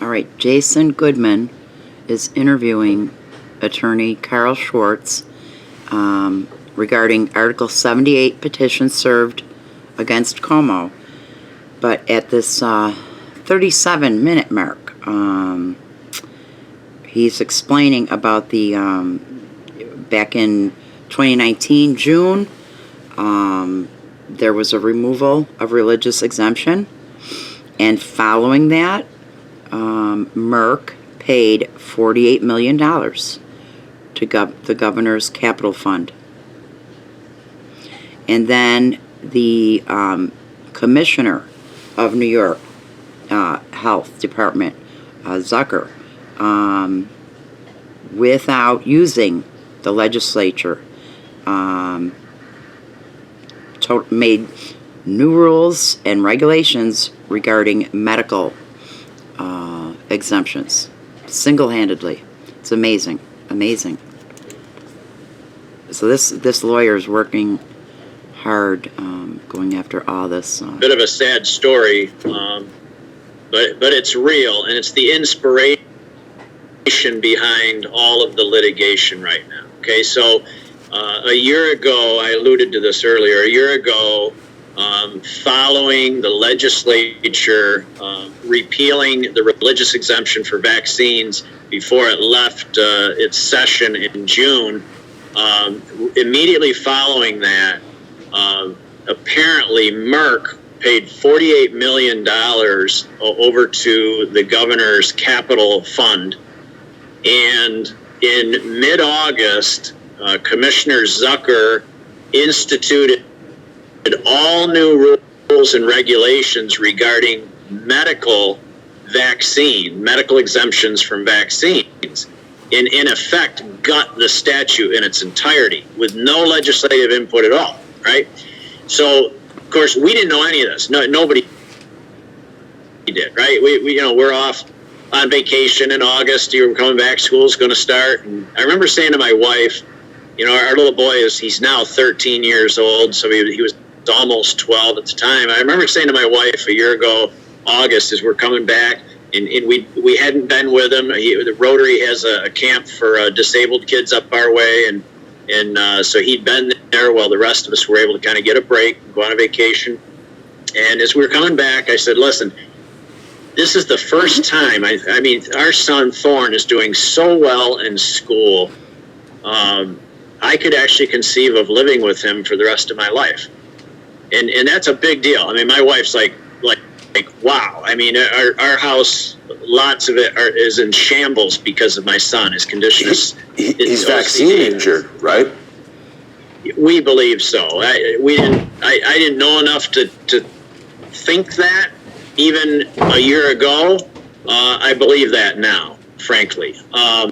All right, Jason Goodman is interviewing attorney Carl Schwartz regarding Article 78 petition served against Cuomo. But at this 37-minute mark, he's explaining about the back in 2019, June, there was a removal of religious exemption. And following that, Merck paid $48 million to the governor's capital fund. And then the commissioner of New York Health Department, Zucker, without using the legislature, made new rules and regulations regarding medical exemptions, single-handedly. It's amazing, amazing. So this lawyer is working hard, going after all this. Bit of a sad story, but it's real, and it's the inspiration behind all of the litigation right now. Okay, so a year ago, I alluded to this earlier, a year ago, following the legislature repealing the religious exemption for vaccines before it left its session in June, immediately following that, apparently Merck paid $48 million over to the governor's capital fund. And in mid-August, Commissioner Zucker instituted all new rules and regulations regarding medical exemptions from vaccines, and in effect gut the statute in its entirety with no legislative input at all, right? So, of course, we didn't know any of this. No, nobody did, right? We're off on vacation in August. You're coming back. School's going to start. And I remember saying to my wife, our little boy he's now 13 years old, so he was almost 12 at the time. I remember saying to my wife a year ago, August, as we're coming back, and we hadn't been with him. The Rotary has a camp for disabled kids up our way, and so he'd been there while the rest of us were able to kind of get a break, go on a vacation. And as we were coming back, I said, listen, this is the first time, I mean, our son Thorne is doing so well in school. I could actually conceive of living with him for the rest of my life. And that's a big deal. I mean, my wife's like, wow. I mean, our house, lots of it is in shambles because of my son. His condition is he's vaccine injured, right? We believe so. I didn't know enough to think that even a year ago. I believe that now, frankly.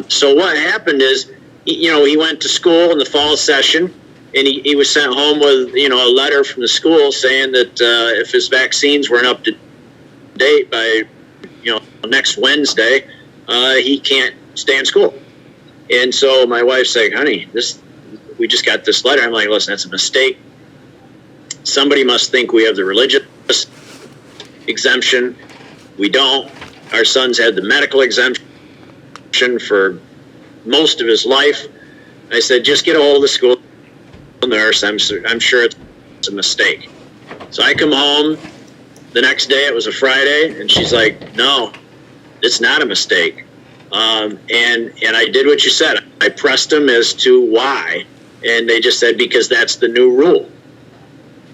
So what happened is, he went to school in the fall session, and he was sent home with, a letter from the school saying that if his vaccines weren't up to date by, next Wednesday, he can't stay in school. And so my wife's like, honey, we just got this letter. I'm like, listen, that's a mistake. Somebody must think we have the religious exemption. We don't. Our son's had the medical exemption for most of his life. I said, just get a hold of the school nurse. I'm sure it's a mistake. So I come home the next day. It was a Friday, and she's like, no, it's not a mistake. And I did what you said. I pressed them as to why, and they just said, because that's the new rule.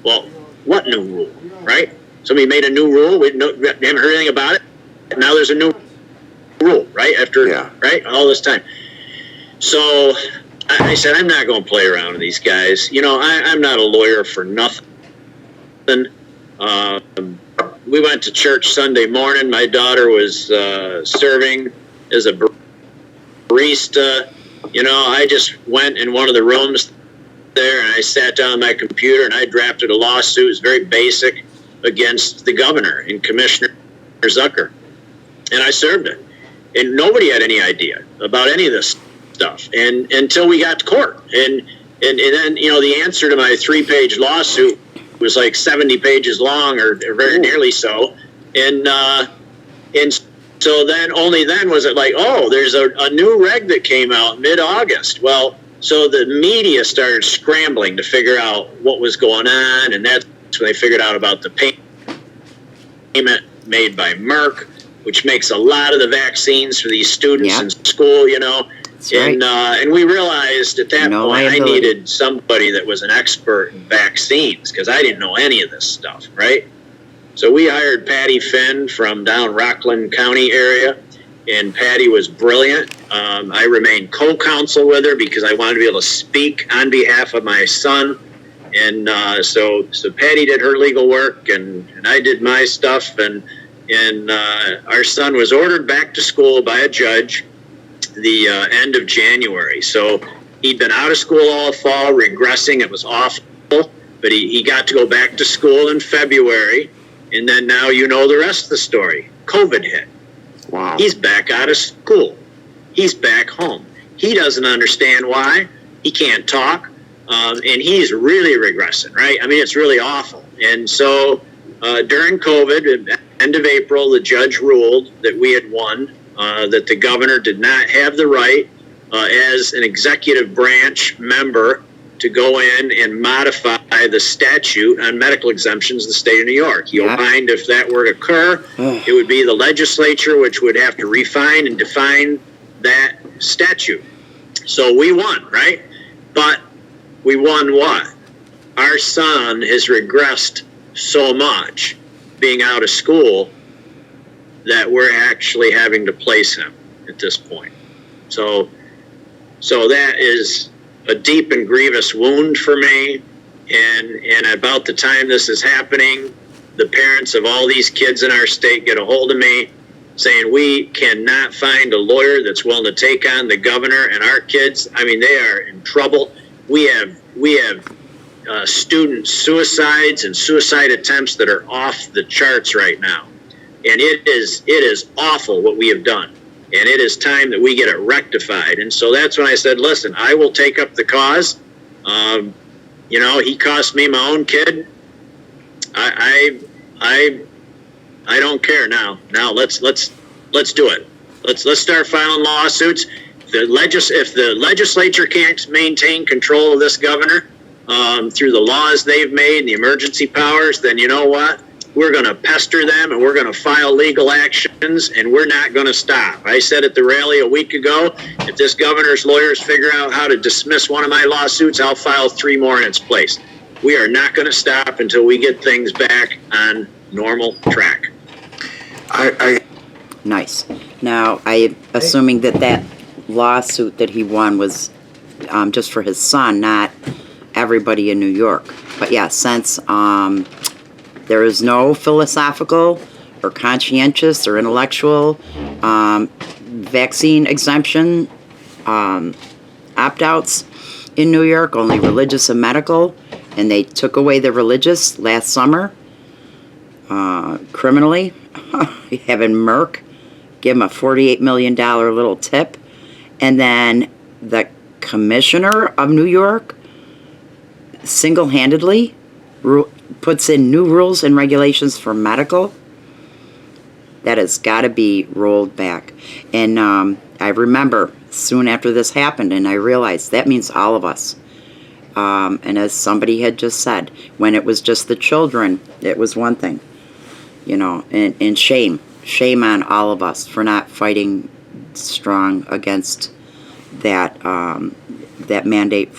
Well, what new rule, right? Somebody made a new rule. We haven't heard anything about it. And now there's a new rule, right? Right? All this time. So I said, I'm not going to play around with these guys. I'm not a lawyer for nothing. We went to church Sunday morning. My daughter was serving as a barista. I just went in one of the rooms there, and I sat down on my computer, and I drafted a lawsuit. It was very basic, against the governor and Commissioner Zucker. And I served it. And nobody had any idea about any of this stuff, and until we got to court. And then, the answer to my 3-page lawsuit was like 70 pages long, or very nearly so. And So then, only then was it like, oh, there's a new reg that came out mid-August. Well, so the media started scrambling to figure out what was going on, and that's when they figured out about the payment made by Merck, which makes a lot of the vaccines for these students in school, you know. That's right. And we realized at that point I needed somebody that was an expert in vaccines, because I didn't know any of this stuff, right? So we hired Patty Finn from down Rockland County area, and Patty was brilliant. I remained co-counsel with her because I wanted to be able to speak on behalf of my son. And so Patty did her legal work, and I did my stuff, and our son was ordered back to school by a judge the end of January. So he'd been out of school all fall, regressing. It was awful, but he got to go back to school in February. And then now you know the rest of the story. COVID hit. Wow. He's back out of school. He's back home. He doesn't understand why. He can't talk. And he's really regressing, right? I mean, it's really awful. And so during COVID, at the end of April, the judge ruled that we had won, that the governor did not have the right as an executive branch member to go in and modify the statute on medical exemptions in the state of New York. He opined if that were to occur, it would be the legislature which would have to refine and define that statute. So we won, right? But we won what? Our son has regressed so much being out of school that we're actually having to place him at this point. So that is a deep and grievous wound for me. And about the time this is happening, the parents of all these kids in our state get a hold of me saying we cannot find a lawyer that's willing to take on the governor and our kids. I mean, they are in trouble. We have student suicides and suicide attempts that are off the charts right now. And it is awful what we have done. And it is time that we get it rectified. And so that's when I said, listen, I will take up the cause. You know, he cost me my own kid. I don't care now. Now let's do it. Let's start filing lawsuits. If the legislature can't maintain control of this governor through the laws they've made and the emergency powers, then you know what? We're going to pester them, and we're going to file legal actions, and we're not going to stop. I said at the rally a week ago, if this governor's lawyers figure out how to dismiss one of my lawsuits, I'll file 3 more in its place. We are not going to stop until we get things back on normal track. Nice. Now, assuming that lawsuit that he won was just for his son, not everybody in New York. But yeah, since there is no philosophical or conscientious or intellectual vaccine exemption opt-outs in New York, only religious and medical, and they took away the religious last summer criminally, having Merck give him a $48 million little tip, and then the commissioner of New York single-handedly puts in new rules and regulations for medical. That has got to be rolled back. And I remember soon after this happened, and I realized that means all of us. And as somebody had just said, when it was just the children, it was one thing, you know, and shame on all of us for not fighting strong against that that mandate,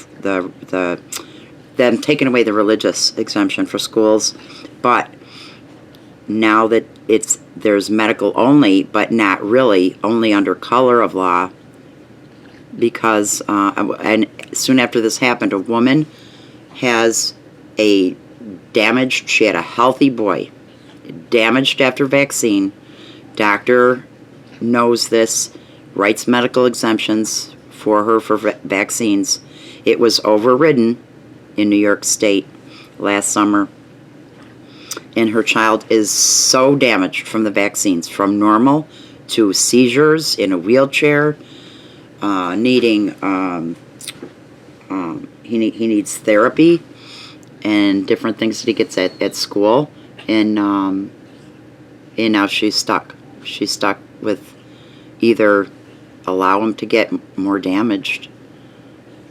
them taking away the religious exemption for schools. But now that there's medical only, but not really, only under color of law, because and soon after this happened, a woman has she had a healthy boy, damaged after vaccine. Doctor knows this, writes medical exemptions for her for vaccines. It was overridden in New York State last summer, and her child is so damaged from the vaccines, from normal to seizures, in a wheelchair, needing he needs therapy and different things that he gets at school, and now she's stuck with either allow him to get more damaged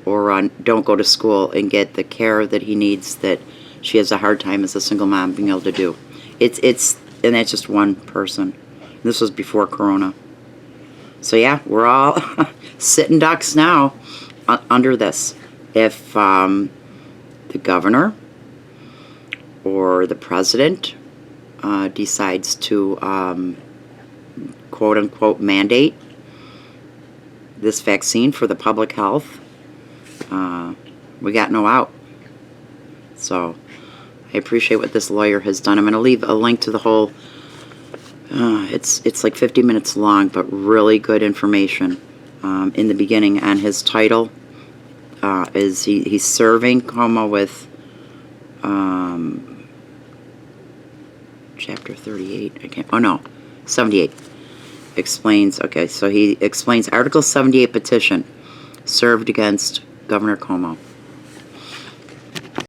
or don't go to school and get the care that he needs that she has a hard time as a single mom being able to do. And that's just one person. This was before Corona. So yeah, we're all sitting ducks now under this. If the governor or the president decides to quote unquote mandate this vaccine for the public health, we got no out. So I appreciate what this lawyer has done. I'm going to leave a link to the whole. It's like 50 minutes long, but really good information in the beginning. And his title is he's serving Cuomo with chapter 38. 78. Explains. Okay, so he explains Article 78 petition served against Governor Cuomo.